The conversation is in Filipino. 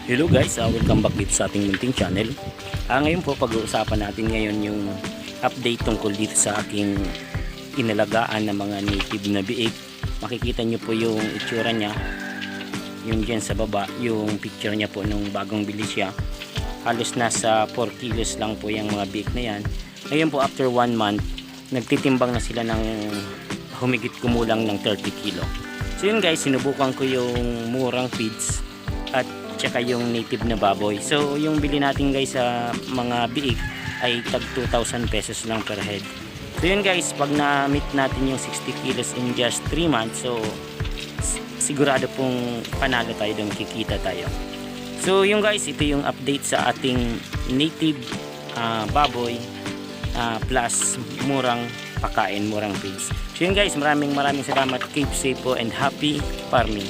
Hello guys, welcome back dito sa ating munting channel. Ngayon po pag-uusapan natin ngayon yung update tungkol dito sa aking inalagaan ng mga native na biik. Makikita nyo po yung itsura niya, yung dyan sa baba, yung picture niya po nung bagong bili siya. Halos nasa 4 kilos lang po yung mga biik na yan. Ngayon po after 1 month, nagtitimbang na sila ng humigit kumulang ng 30 kilo. So yun guys, sinubukan ko yung murang feeds at tsaka yung native na baboy. So yung bili natin guys sa mga biik ay tag 2,000 pesos lang per head. So yun guys, pag na-meet natin yung 60 kilos in just 3 months, so sigurado pong panalo tayo doon, kikita tayo. So yung guys, ito yung update sa ating native baboy plus murang pakain, murang feeds. So yun guys, maraming salamat. Keep safe po and happy farming.